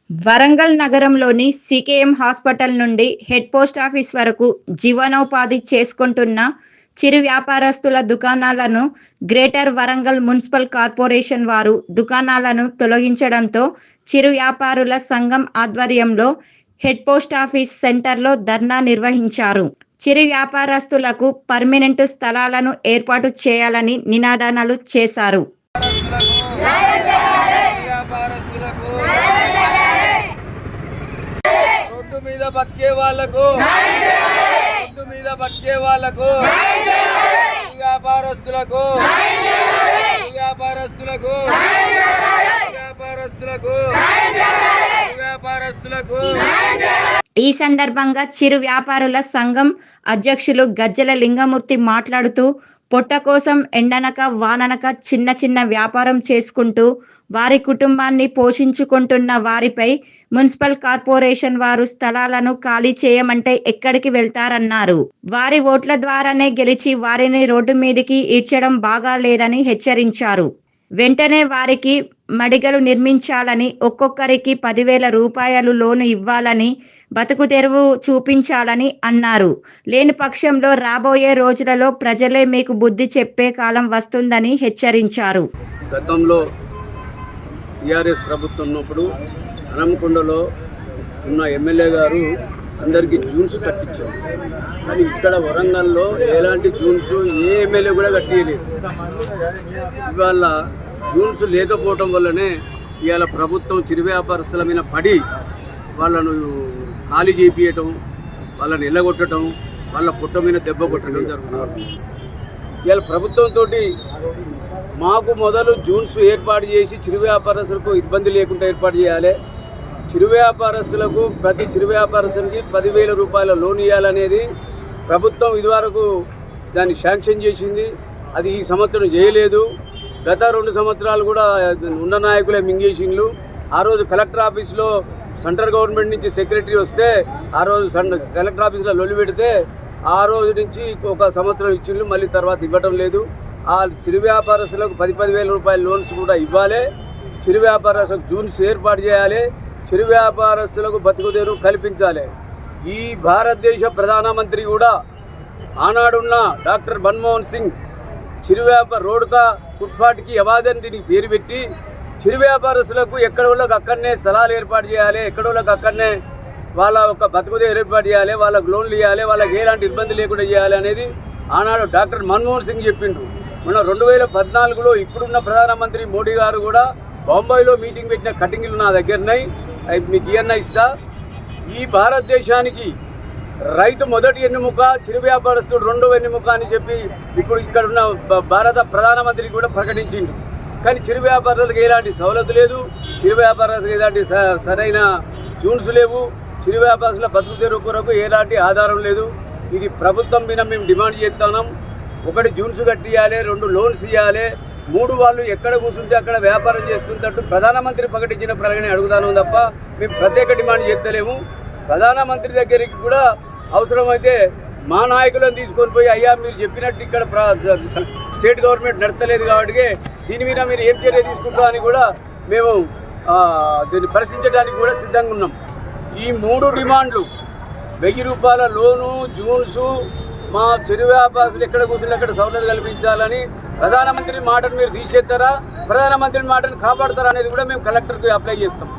వరంగల్ నగరంలోని CKM hospital నుండి head post office వరకు జీవనోపాధి చేసుకుంటున్న చిరు వ్యాపారస్తుల దుకాణాలను గ్రేటర్ వరంగల్ మున్సిపల్ కార్పొరేషన్ వారు దుకాణాలను తొలగించడంతో చిరు వ్యాపారుల సంఘం ఆధ్వర్యంలో హెడ్ పోస్ట్ ఆఫీస్ సెంటర్లో ధర్నా నిర్వహించారు. చిరు వ్యాపారస్తులకు పర్మనెంట్ స్థలాలను ఏర్పాటు చేయాలని నినాదాలు చేశారు. బతికే వాళ్ళకు వ్యాపారస్తులకు ఈ సందర్భంగా చిరు వ్యాపారుల సంఘం అధ్యక్షులు గజ్జల లింగమూర్తి మాట్లాడుతూ పొట్ట కోసం ఎండనక వాననక చిన్న చిన్న వ్యాపారం చేసుకుంటూ వారి కుటుంబాన్ని పోషించుకుంటున్న వారిపై మున్సిపల్ కార్పొరేషన్ వారు స్థలాలను ఖాళీ చేయమంటే ఎక్కడికి వెళ్తారన్నారు. వారి ఓట్ల ద్వారానే గెలిచి వారిని రోడ్డు మీదికి ఈడ్చడం బాగాలేదని హెచ్చరించారు. వెంటనే వారికి మడిగలు నిర్మించాలని, ఒక్కొక్కరికి 10,000 రూపాయలు లోను ఇవ్వాలని, బతుకు తెరువు చూపించాలని అన్నారు. లేని పక్షంలో రాబోయే రోజులలో ప్రజలే మీకు బుద్ధి చెప్పే కాలం వస్తుందని హెచ్చరించారు. గతంలో టీఆర్ఎస్ ప్రభుత్వం ఉన్నప్పుడు హనంకొండలో ఉన్న ఎమ్మెల్యే గారు అందరికీ జూన్స్ కట్టించారు. కానీ ఇక్కడ వరంగల్లో ఎలాంటి జూన్స్ ఏ ఎమ్మెల్యే కూడా కట్టియలేదు. ఇవాళ జూన్స్ లేకపోవటం వల్లనే ఇవాళ ప్రభుత్వం చిరు వ్యాపారస్తుల మీద పడి వాళ్ళను ఖాళీ చేయించడం, వాళ్ళని ఎల్లగొట్టడం, వాళ్ళ పుట్ట మీద దెబ్బ కొట్టడం జరుగుతుంది. ఇవాళ ప్రభుత్వంతో మాకు మొదలు జూన్స్ ఏర్పాటు చేసి చిరు వ్యాపారస్తులకు ఇబ్బంది లేకుండా ఏర్పాటు చేయాలి. చిరు వ్యాపారస్తులకు ప్రతి చిరు వ్యాపారస్తులకి 10,000 రూపాయల లోన్ ఇవ్వాలనేది ప్రభుత్వం ఇదివరకు దాన్ని శాంక్షన్ చేసింది. అది ఈ సంవత్సరం చేయలేదు. గత 2 సంవత్సరాలు కూడా ఉన్న నాయకులే మింగేసిండ్లు. ఆ రోజు కలెక్టర్ ఆఫీస్లో సెంట్రల్ గవర్నమెంట్ నుంచి సెక్రటరీ వస్తే ఆ రోజు కలెక్టర్ ఆఫీస్లో లొల్లి పెడితే ఆ రోజు నుంచి ఒక సంవత్సరం ఇచ్చిండ్లు, మళ్ళీ తర్వాత ఇవ్వటం లేదు. ఆ చిరు వ్యాపారస్తులకు 10,000 రూపాయల లోన్స్ కూడా ఇవ్వాలి. చిరు వ్యాపారస్తులకు జూన్స్ ఏర్పాటు చేయాలి. చిరు వ్యాపారస్తులకు బతుకుదేరు కల్పించాలి. ఈ భారతదేశ ప్రధానమంత్రి కూడా ఆనాడున్న డాక్టర్ మన్మోహన్ సింగ్ చిరు వ్యాపార రోడ్కా ఫుట్పాత్కి అవాదని దీనికి పేరు పెట్టి చిరు వ్యాపారస్తులకు ఎక్కడోళ్ళకి అక్కడనే స్థలాలు ఏర్పాటు చేయాలి, ఎక్కడోళ్ళకి అక్కడనే వాళ్ళ ఒక బతుకుదేరు ఏర్పాటు చేయాలి, వాళ్ళకు లోన్లు ఇవ్వాలి, వాళ్ళకి ఎలాంటి ఇబ్బంది లేకుండా చేయాలి అనేది ఆనాడు డాక్టర్ మన్మోహన్ సింగ్ చెప్పిండ్రు. మొన్న 2014లో ఇప్పుడున్న ప్రధానమంత్రి మోడీ గారు కూడా బాంబేలో మీటింగ్ పెట్టిన కటింగ్లు నా దగ్గరన్నాయి, మీకు ఇవన్నీ ఇస్తా. ఈ భారతదేశానికి రైతు మొదటి ఎన్నుముక, చిరు వ్యాపారస్తుడు రెండవ ఎన్నుముక అని చెప్పి ఇప్పుడు ఇక్కడ ఉన్న భారత ప్రధానమంత్రి కూడా ప్రకటించిండు. కానీ చిరు వ్యాపారులకు ఎలాంటి సవలతు లేదు, చిరు వ్యాపారులకు ఎలాంటి సరైన జూన్స్ లేవు, చిరు వ్యాపారుల బతుకు తెరువు కొరకు ఎలాంటి ఆధారం లేదు. ఇది ప్రభుత్వం మీద మేము డిమాండ్ చేస్తున్నాం. 1 జూన్స్ కట్టియాలి, 2 లోన్స్ ఇవ్వాలి, 3 వాళ్ళు ఎక్కడ కూర్చుంటే అక్కడ వ్యాపారం చేసుకుంటట్టు ప్రధానమంత్రి ప్రకటించిన ప్రకటన అడుగుతాను తప్ప మేము ప్రత్యేక డిమాండ్ చేస్తలేము. ప్రధానమంత్రి దగ్గరికి కూడా అవసరమైతే మా నాయకులను తీసుకొని పోయి, అయ్యా మీరు చెప్పినట్టు ఇక్కడ స్టేట్ గవర్నమెంట్ నడతలేదు కాబట్టి దీని మీద మీరు ఏం చర్య తీసుకుంటాం అని కూడా మేము దీన్ని పరిశీలించడానికి కూడా సిద్ధంగా ఉన్నాం. ఈ 3 డిమాండ్లు 1000 రూపాయల లోను, జూన్సు, మా చిరు వ్యాపారులు ఎక్కడ కూర్చుని అక్కడ సౌలభ్యం కల్పించాలని ప్రధానమంత్రి మాటను మీరు తీసేస్తారా, ప్రధానమంత్రి మాటను కాపాడతారా అనేది కూడా మేము కలెక్టర్కి అప్లై చేస్తాం.